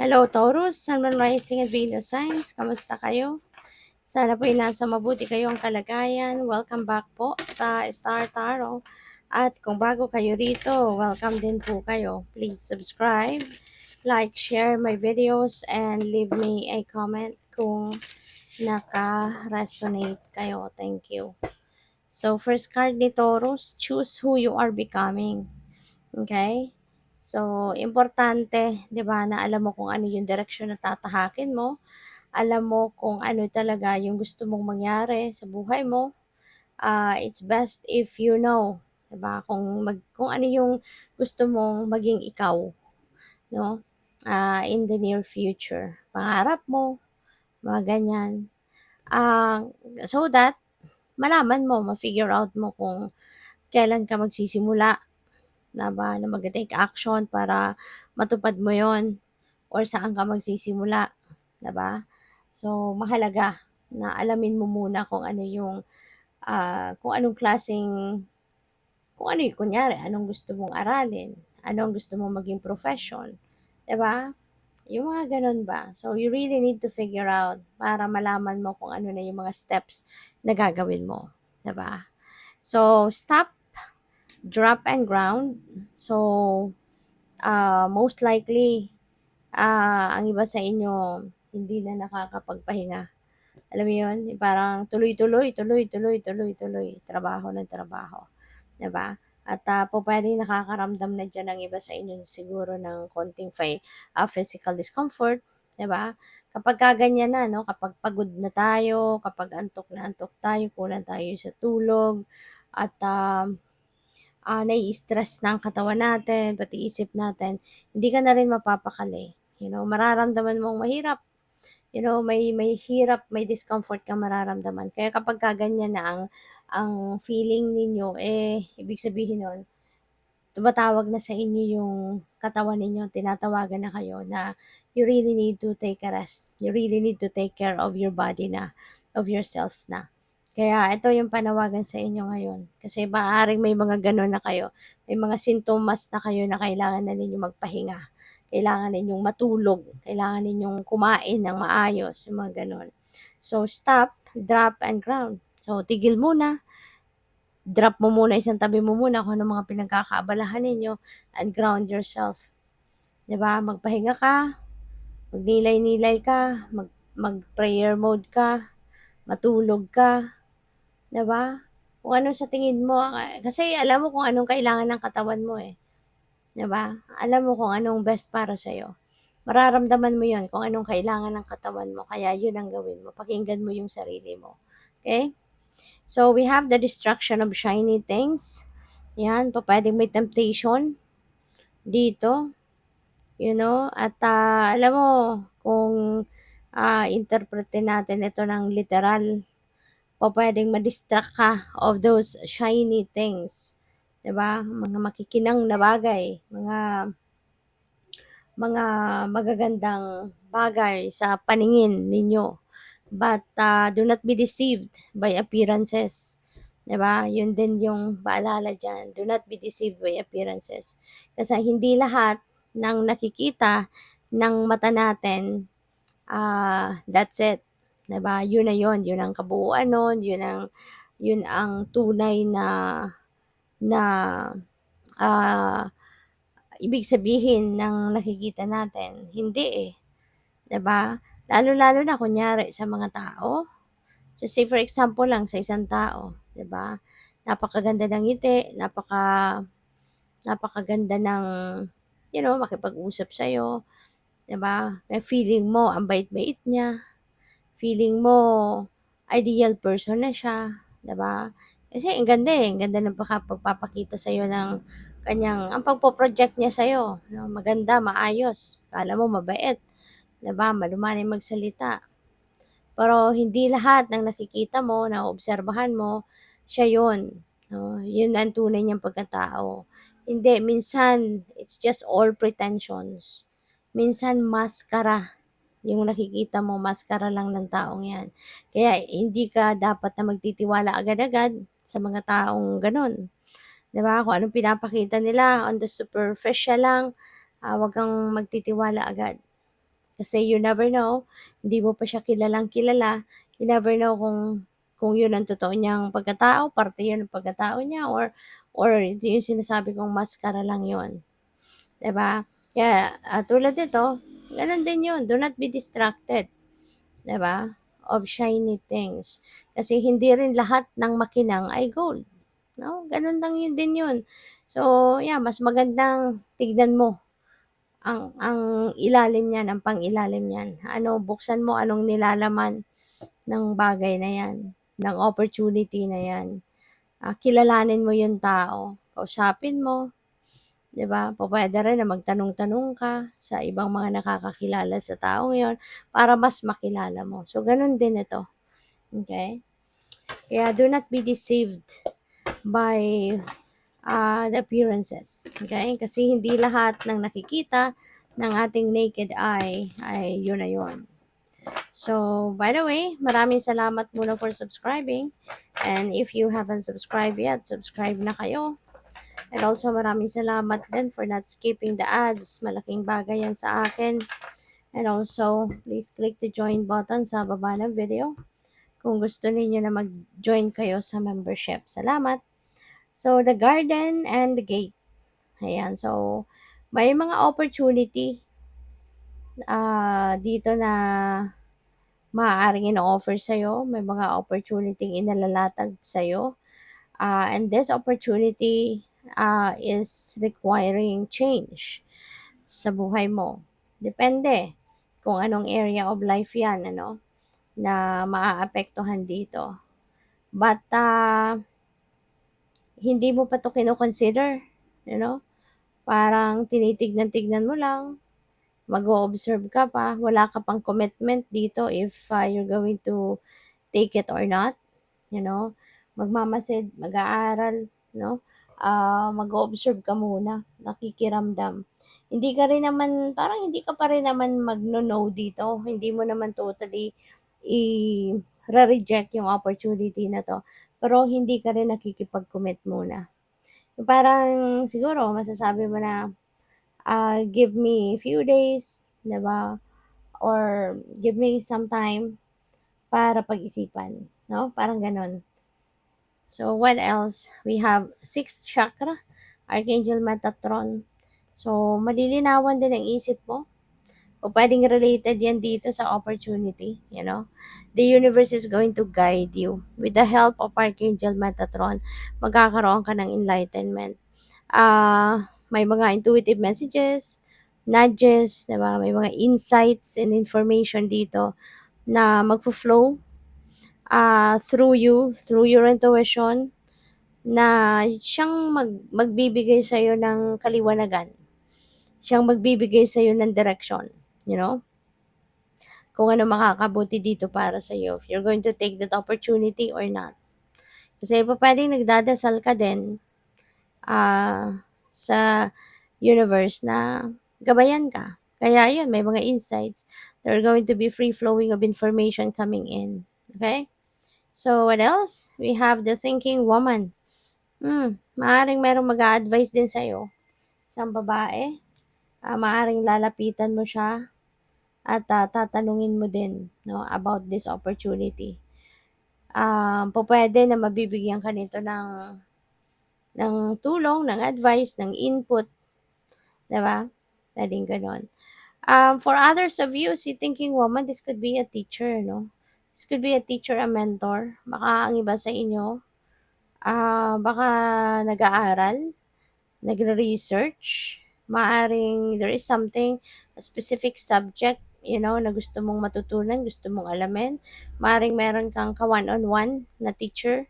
Hello Taurus, Sun, Moon, Rising at Venus Signs. Kamusta kayo? Sana po ay nasa mabuti kayong kalagayan. Welcome back po sa Star Tarot. At kung bago kayo rito, welcome din po kayo. Please subscribe, like, share my videos, and leave me a comment kung naka-resonate kayo. Thank you. So, first card ni Taurus, choose who you are becoming. Okay? So, importante, 'di ba, na alam mo kung ano yung direksyon na tatahakin mo, alam mo kung ano talaga yung gusto mong mangyari sa buhay mo. It's best if you know, 'di ba, kung ano yung gusto mong maging ikaw, no? In the near future. Pangarap mo, mga ganyan. So that malaman mo, ma-figure out mo kung kailan ka magsisimula na mag-take action para matupad mo yon or saan ka magsisimula, 'di ba? So, mahalaga na alamin mo muna kung ano yung, kung anong klaseng kung ano yung kunyari, anong gusto mong aralin, anong gusto mong maging profession, 'di ba? Yung mga gano'n ba. So, you really need to figure out para malaman mo kung ano na yung mga steps na gagawin mo, 'di ba? So, stop, drop, and ground. So, most likely, ang iba sa inyo hindi na nakakapagpahinga. Alam mo 'yun, yung parang tuloy-tuloy, tuloy-tuloy, tuloy-tuloy, trabaho ng trabaho, 'di ba? At pupuwedeng nakakaramdam na diyan ang iba sa inyo siguro ng konting physical discomfort, 'di ba? Kapagka ganyan na 'no, kapag pagod na tayo, kapag antok na antok tayo, kulang tayo sa tulog at, nai-stress na ang katawan natin, pati isip natin, hindi ka na rin mapapakali. Mararamdaman mong mahirap. May hirap, may discomfort kang mararamdaman. Kaya kapagka ganyan na ang feeling ninyo, ibig sabihin nun, tumatawag na sa inyo yung katawan ninyo, tinatawagan na kayo na you really need to take a rest. You really need to take care of your body na, of yourself na. Kaya ito yung panawagan sa inyo ngayon. Kasi maaaring may mga ganun na kayo. May mga sintomas na kayo na kailangan na ninyo magpahinga. Kailangan ninyong matulog. Kailangan ninyong kumain ng maayos. Yung mga ganun. So, stop, drop, and ground. So, tigil muna. Drop mo muna, isang tabi mo muna kung ano mga pinagkakaabalahan ninyo and ground yourself. 'Di ba? Magpahinga ka, magnilay-nilay ka, mag-prayer mode ka, matulog ka, 'di ba? Kung ano sa tingin mo, kasi alam mo kung anong kailangan ng katawan mo 'di ba? Alam mo kung anong best para sa iyo. Mararamdaman mo 'yon kung anong kailangan ng katawan mo, kaya 'yun ang gawin mo. Pakinggan mo yung sarili mo. Okay? So, we have the destruction of shiny things. Yan, pupuwedeng may temptation dito, at, alam mo kung, interpretin natin ito ng literal, pupuwedeng ma-distract ka of those shiny things, 'di ba? Mga makikinang na bagay, mga magagandang bagay sa paningin ninyo. But, do not be deceived by appearances, 'di ba? Yun din yung paalala diyan, do not be deceived by appearances. Kasi hindi lahat ng nakikita ng mata natin, that's it, 'di ba? Yun na yun, yun ang kabuuan nun, yun ang tunay na, ah, ibig sabihin ng nakikita natin. Hindi, 'di ba? Lalo-lalo na kunyari sa mga tao. So, say for example lang sa isang tao, 'di ba? Napakaganda ng ngiti, napakaganda ng, makipag-usap sa'yo, 'di ba? Feeling mo ang bait-bait niya, feeling mo ideal person na siya, 'di ba? Kasi ang ganda ng pagpapakita sa'yo ng ang pagpo-project niya sa'yo, 'no? Maganda, maayos, akala mo mabait, 'di ba? Malumanay magsalita. Pero hindi lahat ng nakikita mo, naoobserbahan mo, siya yun, 'no? Yun ang tunay niyang pagkatao. Hindi, minsan it's just all pretensions. Minsan maskara yung nakikita mo, maskara lang ng taong 'yan. Kaya hindi ka dapat na magtitiwala agad-agad sa mga taong gano'n, 'di ba? Kung anong pinapakita nila on the superficial lang, 'wag kang magtitiwala agad. Kasi you never know, hindi mo pa siya kilalang kilala, you never know kung yun ang totoo niyang pagkatao, parte yun ng pagkatao niya, or ito yung sinasabi kong maskara lang yun. 'Di ba? Kaya, tulad nito, gano'n din 'yun, do not be distracted, 'di ba, of shiny things. Kasi hindi rin lahat ng makinang ay gold, 'no? Gano'n lang 'yun din 'yun. So, yeah, mas magandang tignan mo ang ilalim niyan, ang pang-ilalim niyan. Ano, buksan mo anong nilalaman ng bagay na 'yan, ng opportunity na 'yan. Kilalanin mo 'yung tao, kausapin mo, 'di ba? Pupuwede rin na magtanong-tanong ka sa ibang mga nakakakilala sa taong yon para mas makilala mo. So, gano'n din ito, okay? Kaya do not be deceived by, the appearances, okay? Kasi hindi lahat ng nakikita ng ating naked eye ay yun na yun. So, by the way, maraming salamat muna for subscribing. And if you haven't subscribed yet, subscribe na kayo. And also, maraming salamat din for not skipping the ads. Malaking bagay yan sa akin. And also, please click the join button sa baba ng video kung gusto niyo na mag-join kayo sa membership. Salamat! So, the garden and the gate. Ayan. So, may mga opportunity dito na maaaring ino-offer sa'yo. May mga opportunity inalalatag sa'yo. And this opportunity is requiring change sa buhay mo. Depende kung anong area of life yan, ano, na maaapektuhan dito. But, hindi mo pa to kino-consider, you know? Parang tinitignan-tignan mo lang, mag-o-observe ka pa, wala ka pang commitment dito if you're going to take it or not, you know? Magmamasid, mag-aaral, no? Mag-o-observe ka muna, nakikiramdam. Hindi ka rin naman, parang hindi ka pa rin naman magno-no dito. Hindi mo naman totally i-reject yung opportunity na to. Pero hindi ka rin nakikipag-commit muna. Parang siguro masasabi mo na, give me a few days, 'di ba? Or give me some time para pag-isipan, no? Parang gano'n. So, what else? We have 6th chakra, Archangel Metatron. So, malilinawan din ang isip mo. O pwedeng related yan dito sa opportunity, you know. The universe is going to guide you. With the help of Archangel Metatron, magkakaroon ka ng enlightenment. May mga intuitive messages, nudges, diba? May mga insights and information dito na magfo-flow through your intuition, na siyang magbibigay sa'yo ng kaliwanagan. Siyang magbibigay sa'yo ng direction, you know? Kung ano makakabuti dito para sa'yo. If you're going to take that opportunity or not. Kasi pwedeng nagdadasal ka din sa universe na gabayan ka. Kaya yun, may mga insights. There are going to be free flowing of information coming in. Okay? So, what else? We have the thinking woman. Maaring merong mag-a-advise din sa'yo. Isang babae. Maaring lalapitan mo siya at tatanungin mo din, no, about this opportunity. Pwede na mabibigyan ka nito ng tulong, ng advice, ng input, 'di ba? Pwedeng gano'n. For others of you, si thinking woman, this could be a teacher, no? This could be a teacher, a mentor. Baka ang iba sa inyo, baka nag-aaral, nagre-research, maaring there is something, a specific subject, you know, na gusto mong matutunan, gusto mong alamin. Maaring meron kang ka-one-on-one na teacher,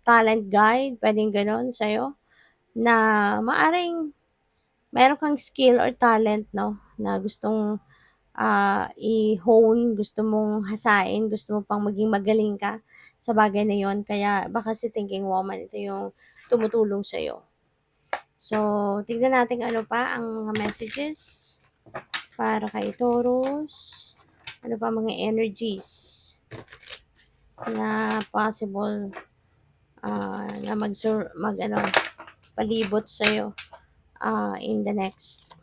talent guide, pwedeng gano'n sa'yo, na maaring meron kang skill or talent, no, na gustong i-hone, gusto mong hasain, gusto mo pang maging magaling ka sa bagay na yon. Kaya baka si thinking woman, ito yung tumutulong sa'yo. So, tignan natin ano pa ang mga messages para kay Taurus. Ano pa mga energies na possible na palibot sa'yo in the next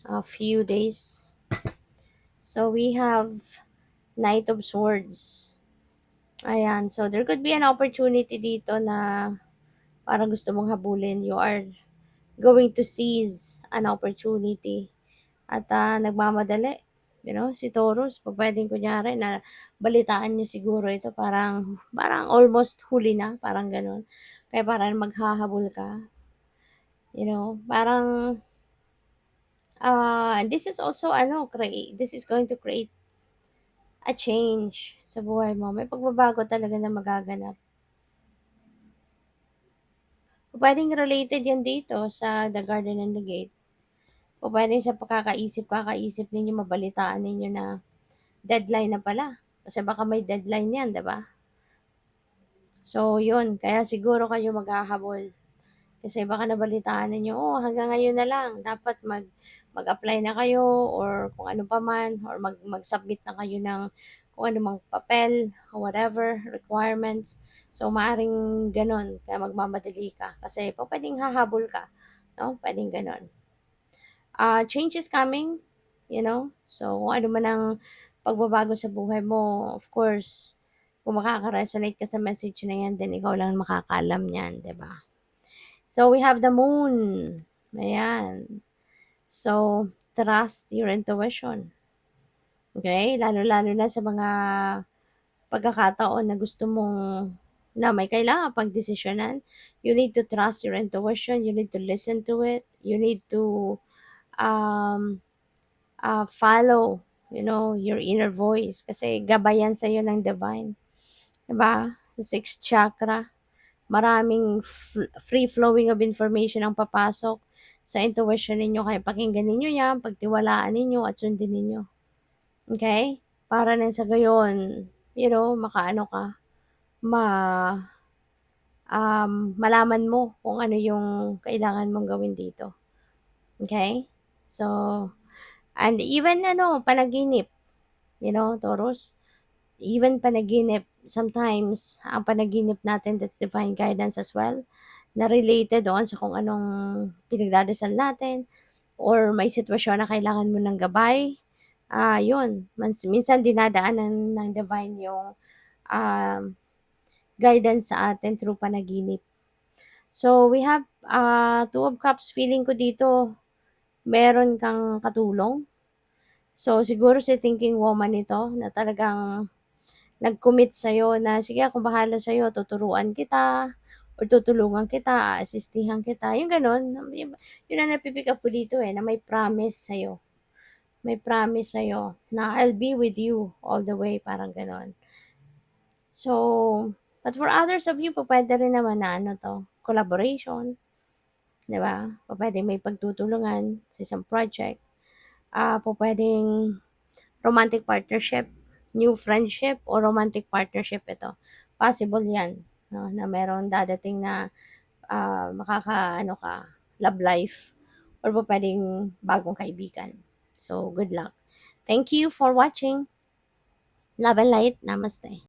a few days. So we have Knight of Swords. Ayan, so there could be an opportunity dito na parang gusto mong habulin. You are going to seize an opportunity at nagmamadali. Si Taurus, pwedeng kunyari na balitaan nyo siguro ito, parang almost huli na, parang ganun. Kaya parang maghahabol ka. Parang, this is also, this is going to create a change sa buhay mo. May pagbabago talaga na magaganap. Pwedeng related yan dito sa The Garden and the Gate. Pwedeng sa kakaisip ninyo, mabalitaan ninyo na deadline na pala. Kasi baka may deadline yan, 'di ba? So, yun. Kaya siguro kayo maghahabol. Kasi baka nabalitaan ninyo, hanggang ngayon na lang. Dapat mag-apply na kayo or kung ano pa man, or mag-submit na kayo ng kung ano mang papel, or whatever, requirements. So, maaring ganon. Kaya magmamadali ka. Kasi pwedeng hahabol ka. No? Pwedeng ganon. Change is coming, So, kung ano man ang pagbabago sa buhay mo, of course, kung makaka-resonate ka sa message na yan, then ikaw lang makakaalam niyan, 'di ba? So, we have the moon. Ayan. So, trust your intuition. Okay? Lalo-lalo na sa mga pagkakataon na gusto mong na may kailangan pagdesisyonan. You need to trust your intuition. You need to listen to it. You need to um, follow, your inner voice. Kasi gabayan sa'yo ng divine. Diba? Sa sixth chakra, maraming free-flowing of information ang papasok sa intuition ninyo. Kaya pakinggan ninyo yan, pagtiwalaan ninyo at sundin ninyo. Okay? Para nang sa gayon, makaano ka, malaman mo kung ano yung kailangan mong gawin dito. Okay? So, and even panaginip, Taurus, even panaginip, sometimes ang panaginip natin, that's divine guidance as well, na related doon sa kung anong pinagdadasal natin or may sitwasyon na kailangan mo ng gabay. Yun, minsan dinadaanan ng divine yung um, guidance sa atin through panaginip. So, we have Two of Cups. Feeling ko dito, meron kang katulong. So, siguro si thinking woman ito na talagang nag-commit sa'yo na, sige akong bahala sa'yo, tuturuan kita, or tutulungan kita, aasistihan kita, yung gano'n. Yun ang napipick up ko dito na may promise sa'yo. May promise sa'yo na I'll be with you all the way, parang gano'n. So, but for others of you, pwede rin naman na collaboration, di ba? Pwede may pagtutulungan sa isang project. Pwedeng romantic partnership, new friendship, o romantic partnership ito. Possible yan, no? Na meron dadating na love life, or pwedeng bagong kaibigan. So, good luck. Thank you for watching. Love and light. Namaste.